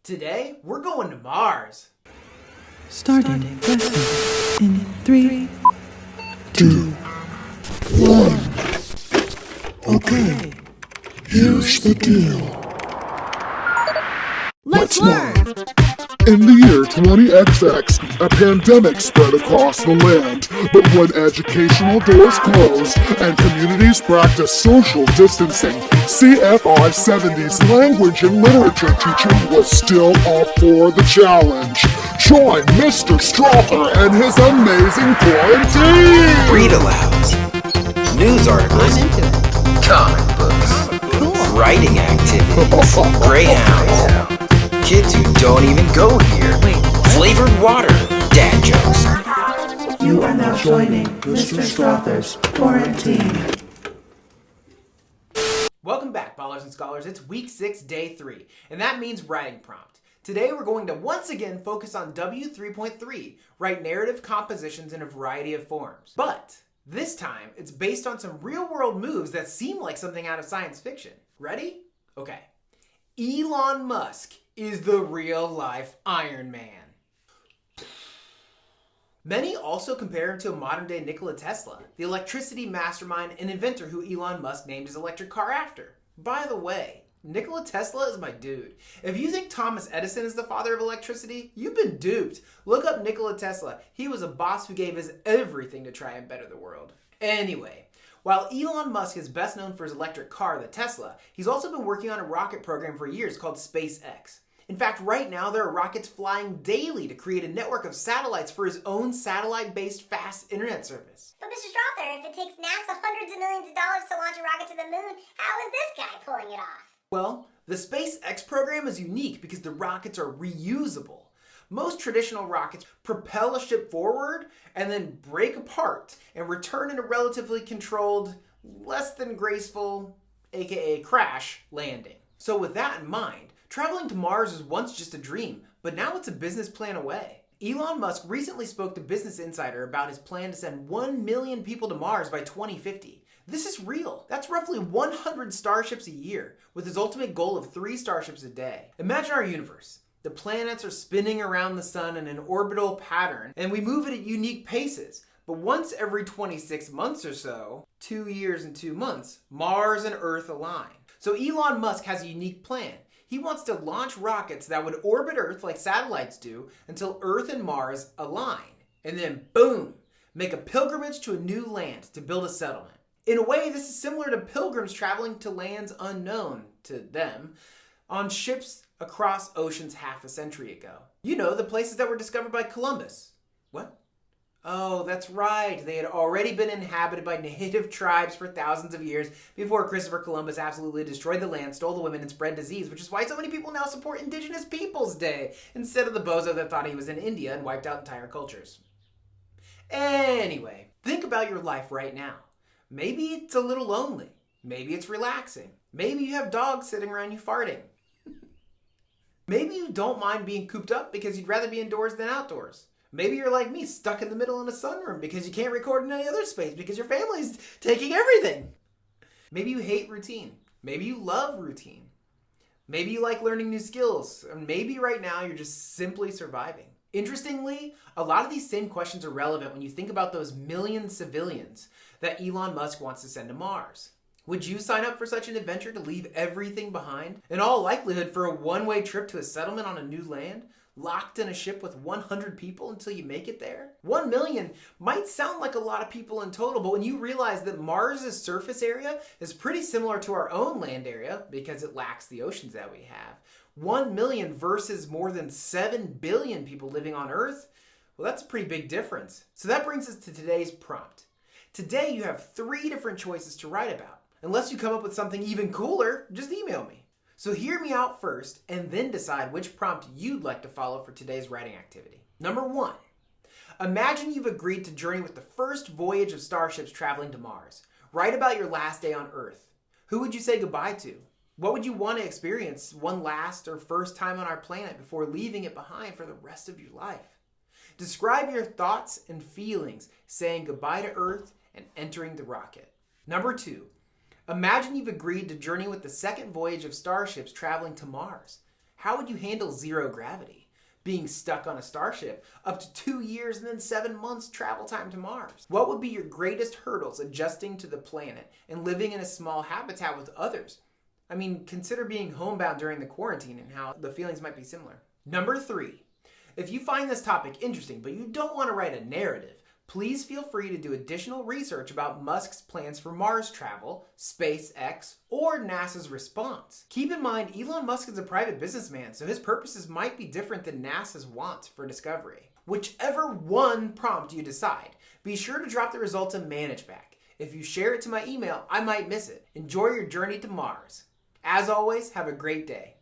Today, we're going to Mars. Starting lesson in 3, 2, 1. Okay, here's the deal. Let's learn! In the year 20XX, a pandemic spread across the land. But when educational doors closed and communities practiced social distancing, CFI 70's language and literature teacher was still up for the challenge. Join Mr. Strother and his amazing Quaranteam! Read alouds, news articles, comic books, writing activities, greyhounds, kids who don't even go here, flavored water, dad jokes. You are now joining Mr. Strother's Quaranteam. Welcome back, ballers and scholars. It's week 6, day 3, and that means writing prompt. Today we're going to once again focus on W3.3, write narrative compositions in a variety of forms. But this time, it's based on some real-world moves that seem like something out of science fiction. Ready? Okay. Elon Musk is the real-life Iron Man. Many also compare him to a modern-day Nicola Tesla, the electricity mastermind and inventor who Elon Musk named his electric car after. By the way, Nicola Tesla is my dude. If you think Thomas Edison is the father of electricity, you've been duped. Look up Nicola Tesla. He was a boss who gave his everything to try and better the world. Anyway, while Elon Musk is best known for his electric car, the Tesla, he's also been working on a rocket program for years called SpaceX. In fact, right now there are rockets flying daily to create a network of satellites for his own satellite-based fast internet service. But Mr. Strother, if it takes NASA hundreds of millions of dollars to launch a rocket to the moon, how is this guy pulling it off? Well, the SpaceX program is unique because the rockets are reusable. Most traditional rockets propel a ship forward and then break apart and return in a relatively controlled, less than graceful, aka crash, landing. So with that in mind, traveling to Mars was once just a dream, but now it's a business plan away. Elon Musk recently spoke to Business Insider about his plan to send 1 million people to Mars by 2050. This is real. That's roughly 100 starships a year, with his ultimate goal of 3 starships a day. Imagine our universe. The planets are spinning around the sun in an orbital pattern, and we move at unique paces. But once every 26 months or so, 2 years and 2 months, Mars and Earth align. So Elon Musk has a unique plan. He wants to launch rockets that would orbit Earth like satellites do until Earth and Mars align. And then boom, make a pilgrimage to a new land to build a settlement. In a way, this is similar to pilgrims traveling to lands unknown to them on ships across oceans half a century ago. You know, the places that were discovered by Columbus. What? Oh, that's right. They had already been inhabited by native tribes for thousands of years before Christopher Columbus absolutely destroyed the land, stole the women, and spread disease, which is why so many people now support Indigenous Peoples Day instead of the bozo that thought he was in India and wiped out entire cultures. Anyway, think about your life right now. Maybe it's a little lonely. Maybe it's relaxing. Maybe you have dogs sitting around you farting. Maybe you don't mind being cooped up because you'd rather be indoors than outdoors. Maybe you're like me, stuck in the middle in a sunroom because you can't record in any other space because your family's taking everything. Maybe you hate routine. Maybe you love routine. Maybe you like learning new skills. Or maybe right now you're just simply surviving. Interestingly, a lot of these same questions are relevant when you think about those million civilians that Elon Musk wants to send to Mars. Would you sign up for such an adventure to leave everything behind? In all likelihood for a one-way trip to a settlement on a new land? Locked in a ship with 100 people until you make it there? 1 million might sound like a lot of people in total, but when you realize that Mars' surface area is pretty similar to our own land area because it lacks the oceans that we have, 1 million versus more than 7 billion people living on Earth, well, that's a pretty big difference. So that brings us to today's prompt. Today you have 3 different choices to write about. Unless you come up with something even cooler, just email me. So hear me out first and then decide which prompt you'd like to follow for today's writing activity. Number 1. Imagine you've agreed to journey with the first voyage of starships traveling to Mars. Write about your last day on Earth. Who would you say goodbye to? What would you want to experience one last or first time on our planet before leaving it behind for the rest of your life? Describe your thoughts and feelings saying goodbye to Earth and entering the rocket. Number 2. Imagine you've agreed to journey with the second voyage of starships traveling to Mars. How would you handle zero gravity? Being stuck on a starship, up to 2 years and then 7 months travel time to Mars? What would be your greatest hurdles adjusting to the planet and living in a small habitat with others? I mean, consider being homebound during the quarantine and how the feelings might be similar. Number 3, if you find this topic interesting but you don't want to write a narrative, please feel free to do additional research about Musk's plans for Mars travel, SpaceX, or NASA's response. Keep in mind, Elon Musk is a private businessman, so his purposes might be different than NASA's wants for discovery. Whichever one prompt you decide, be sure to drop the results in ManageBack. If you share it to my email, I might miss it. Enjoy your journey to Mars. As always, have a great day.